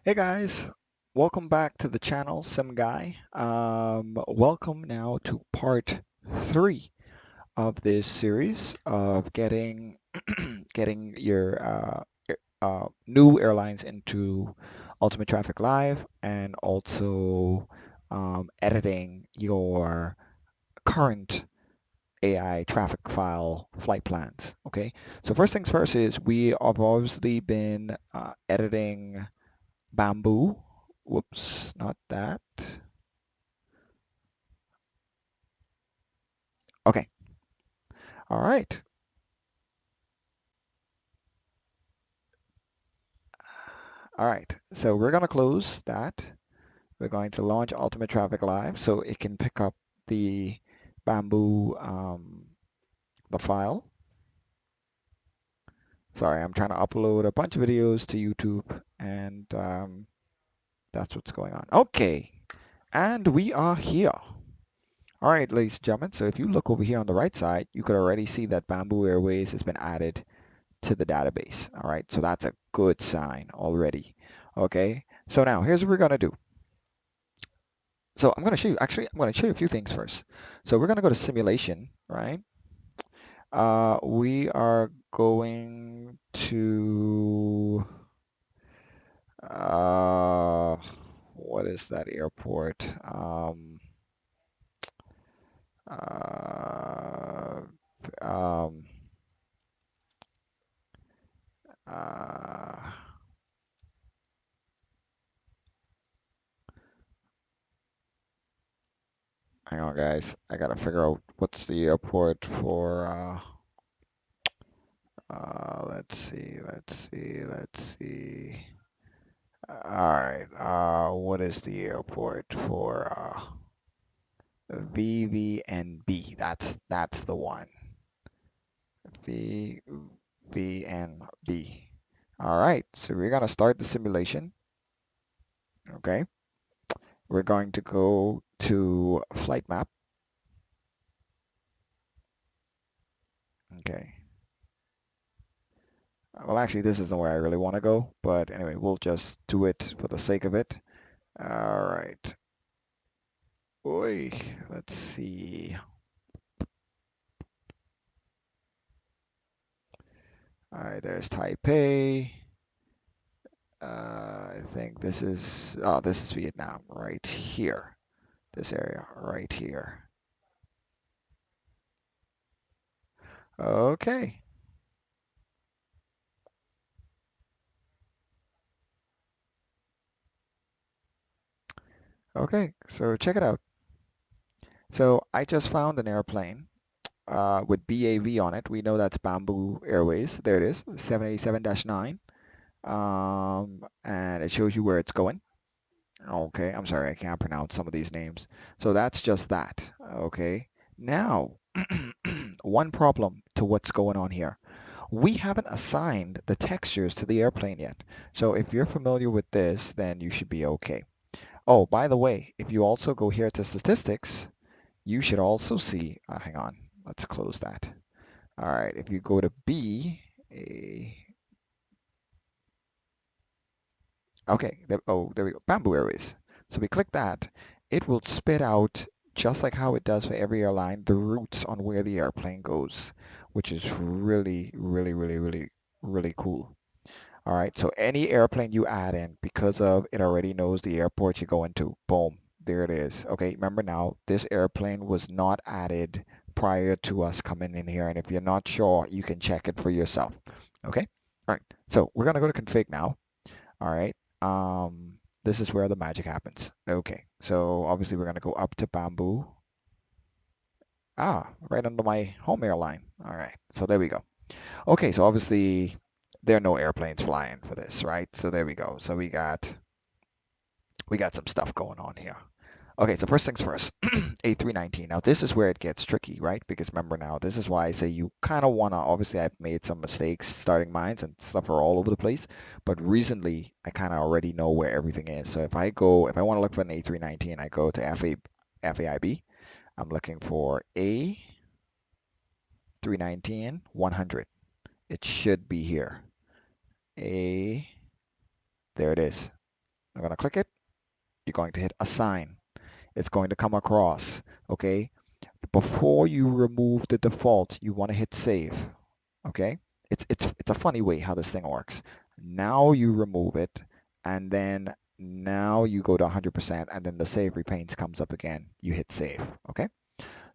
Hey guys, welcome back to the channel, Sim Guy. Welcome now to part three of this series of getting your new airlines into Ultimate Traffic Live and also editing your current AI traffic file flight plans. Okay, so first things first is we have obviously been editing Bamboo. Whoops, not that. Okay. All right. All right. So we're going to close that. We're going to launch Ultimate Traffic Live so it can pick up the Bamboo, the file. Sorry, I'm trying to upload a bunch of videos to YouTube and that's what's going on. Okay. And we are here. All right, ladies and gentlemen. So if you look over here on the right side, you could already see that Bamboo Airways has been added to the database. All right, so that's a good sign already. Okay, so now here's what we're going to do. So I'm going to show you, actually, I'm going to show you a few things first. So we're going to go to simulation, right? We are going to, uh, what is that airport? Uh, um, uh, Hang on, guys. I gotta figure out what's the airport for, let's see. All right. What is the airport for VVNB? That's the one. VVNB. All right. So we're gonna start the simulation. Okay. We're going to go to flight map. Okay. Well, actually, this isn't where I really want to go, but anyway, we'll just do it for the sake of it. All right. Oi, let's see. All right, there's Taipei. I think this is Vietnam right here. This area right here. Okay. Okay, so check it out. So I just found an airplane with BAV on it. We know that's Bamboo Airways. There it is, 787-9. And it shows you where it's going. Okay, I'm sorry, I can't pronounce some of these names. So that's just that. Okay. Now, one problem to what's going on here. We haven't assigned the textures to the airplane yet. So if you're familiar with this, then you should be okay. Oh, by the way, if you also go here to statistics, you should also see, hang on, let's close that. All right, if you go to B, A, okay, there we go, Bamboo Airways. So we click that, it will spit out, just like how it does for every airline, the routes on where the airplane goes, which is really, really, really, really, really cool. All right, so any airplane you add in, because of it already knows the airport you're going to, boom, there it is. Okay, remember now, this airplane was not added prior to us coming in here, and if you're not sure, you can check it for yourself. Okay, all right, so we're gonna go to config now. All right, this is where the magic happens. Okay, so obviously we're gonna go up to Bamboo. Ah, right under my home airline. All right, so there we go. Okay, so obviously there are no airplanes flying for this, right? So there we go. So we got some stuff going on here. Okay, so first things first, A319. Now this is where it gets tricky, right? Because remember now, this is why I say you kind of want to, obviously I've made some mistakes starting mines and stuff are all over the place, but recently I kind of already know where everything is. So if I want to look for an A319, I go to FAIB. I'm looking for A319 100. It should be here. A, there it is. I'm going to click it. You're going to hit assign. It's going to come across, okay? Before you remove the default, you want to hit save, okay? It's a funny way how this thing works. Now you remove it, and then now you go to 100%, and then the save repaints comes up again. You hit save, okay?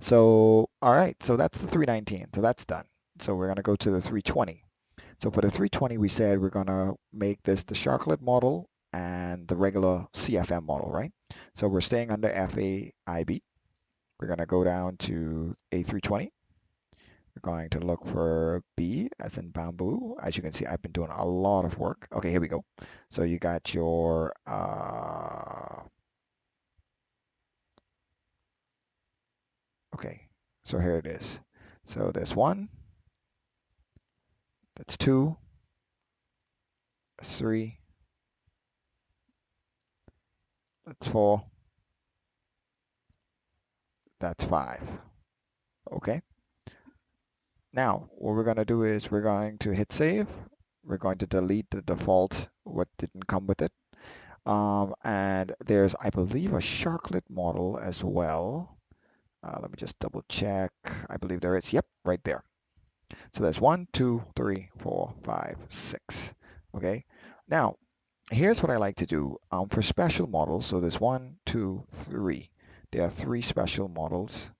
So, all right, so that's the 319, so that's done. So we're going to go to the 320. So for the 320, we said we're going to make this the Sharklet model and the regular CFM model, right? So we're staying under FAIB. We're going to go down to A320. We're going to look for B as in bamboo. As you can see, I've been doing a lot of work. Okay, here we go. So you got your, okay, so here it is. So there's one, that's two, that's three, that's four, that's five. Okay. Now, what we're going to do is we're going to hit save. We're going to delete the default, what didn't come with it. And there's, I believe, a Sharklet model as well. Let me just double check. I believe there is. Yep, right there. So there's 1, 2, 3, 4, 5, 6. Okay. Now, here's what I like to do. For special models, so there's 1, 2, 3. There are 3 special models.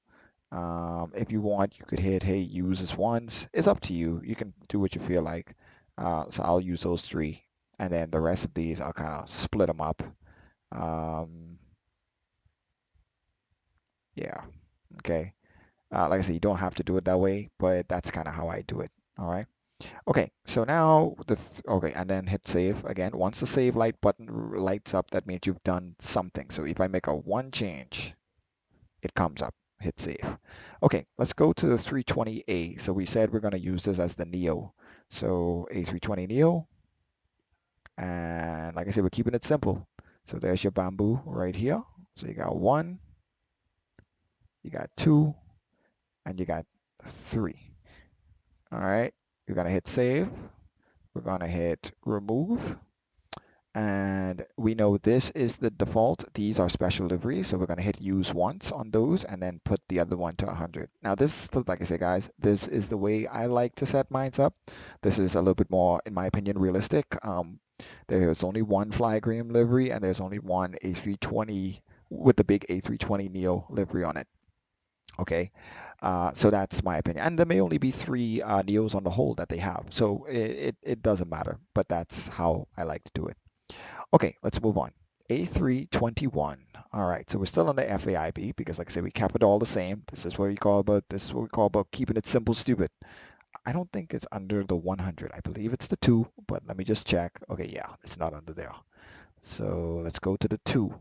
If you want, you could hit, hey, use this once. It's up to you. You can do what you feel like. So I'll use those 3. And then the rest of these, I'll kind of split them up. Um, yeah. Okay. Like I said, you don't have to do it that way, but that's kind of how I do it. All right. Okay. So now okay, and then hit save again. Once the save light button lights up, that means you've done something. So if I make a one change, it comes up. Hit save. Okay, let's go to the 320A. So we said we're going to use this as the Neo. So A320 Neo. And like I said, we're keeping it simple. So there's your bamboo right here. So you got 1, you got 2, and you got 3. All right, you're going to hit save. We're going to hit remove. And we know this is the default. These are special liveries, so we're going to hit use once on those and then put the other one to 100. Now this, like I say, guys, this is the way I like to set mine up. This is a little bit more, in my opinion, realistic. There's only one Flygram livery and there's only one A320 with the big A320 Neo livery on it. Okay, so that's my opinion. And there may only be 3 Neos on the whole that they have, so it doesn't matter, but that's how I like to do it. Okay, let's move on. A321. All right, so we're still on the FAIB because, like I said, we kept it all the same. This is what we call about keeping it simple, stupid. I don't think it's under the 100. I believe it's the 2, but let me just check. Okay, yeah, it's not under there. So let's go to the 2.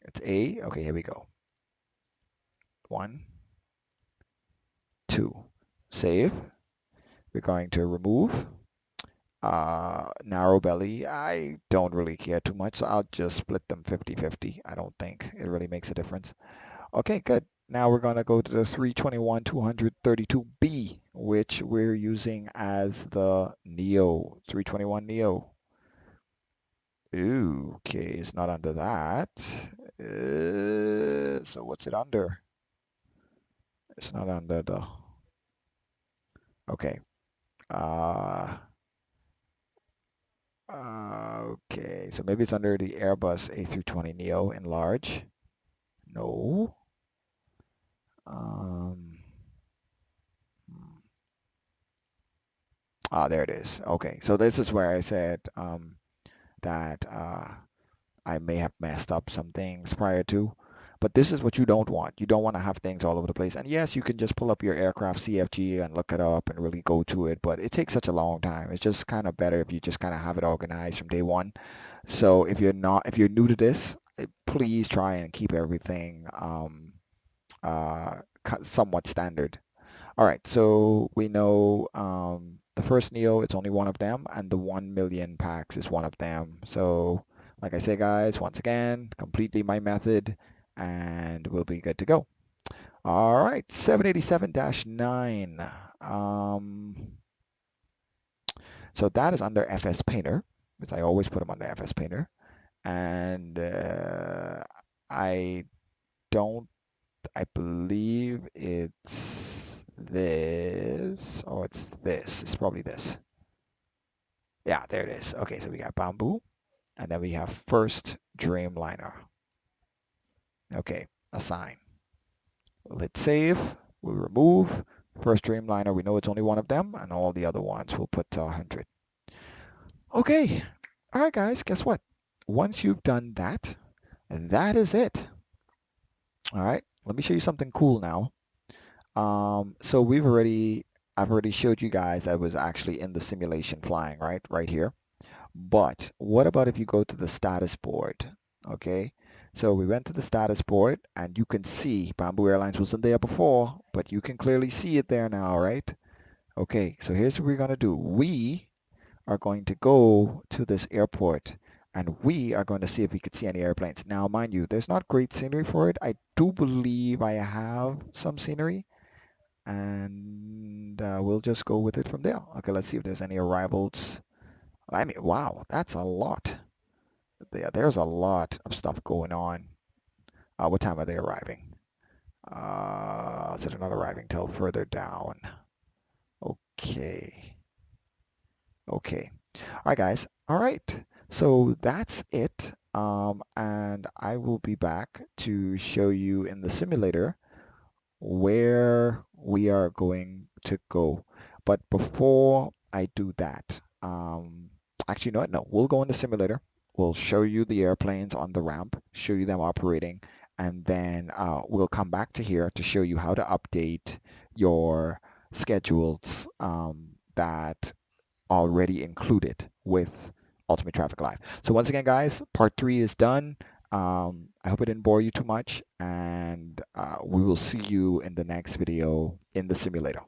It's A. Okay, here we go. 1, 2. Save. We're going to remove. Narrow belly, I don't really care too much, so I'll just split them 50-50. I don't think it really makes a difference. Okay, good. Now we're going to go to the 321 232B, which we're using as the Neo, 321 Neo. Ooh, okay, it's not under that. So what's it under? It's not under the... Okay. Uh, okay, so maybe it's under the Airbus A320neo in large. No. Um, there it is. Okay, so this is where I said that I may have messed up some things prior to, but this is what you don't want. You don't want to have things all over the place. And yes, you can just pull up your aircraft CFG and look it up and really go to it, but it takes such a long time. It's just kind of better if you just kind of have it organized from day one. So if you're new to this, please try and keep everything somewhat standard. All right, so we know the first Neo, it's only one of them, and the 1 million packs is one of them. So, like I say, guys, once again, completely my method, and we'll be good to go. All right, 787-9. Um, so that is under FS Painter, because I always put them under FS Painter. and I don't, I believe it's this, or it's this. It's probably this. Yeah, there it is. Okay, so we got Bamboo, and then we have First Dreamliner. Okay, assign. Let's save. We'll remove First Dreamliner. We know it's only one of them, and all the other ones we'll put to 100. Okay. All right, guys, guess what? Once you've done that, that is it. All right, let me show you something cool now. So I've already showed you guys that was actually in the simulation flying, right? Right here. But what about if you go to the status board? Okay, so we went to the status board and you can see Bamboo Airlines wasn't there before, but you can clearly see it there now, right? Okay, so here's what we're going to do. We are going to go to this airport and we are going to see if we could see any airplanes. Now, mind you, there's not great scenery for it. I do believe I have some scenery and we'll just go with it from there. Okay, let's see if there's any arrivals. I mean, wow, that's a lot. Yeah, there's a lot of stuff going on. What time are they arriving? So they're not arriving till further down. Okay. Okay. All right, guys. All right. So that's it. And I will be back to show you in the simulator where we are going to go. But before I do that, actually, no, no, we'll go in the simulator. We'll show you the airplanes on the ramp, show you them operating, and then we'll come back to here to show you how to update your schedules that already included with Ultimate Traffic Live. So once again, guys, part 3 is done. I hope it didn't bore you too much, and we will see you in the next video in the simulator.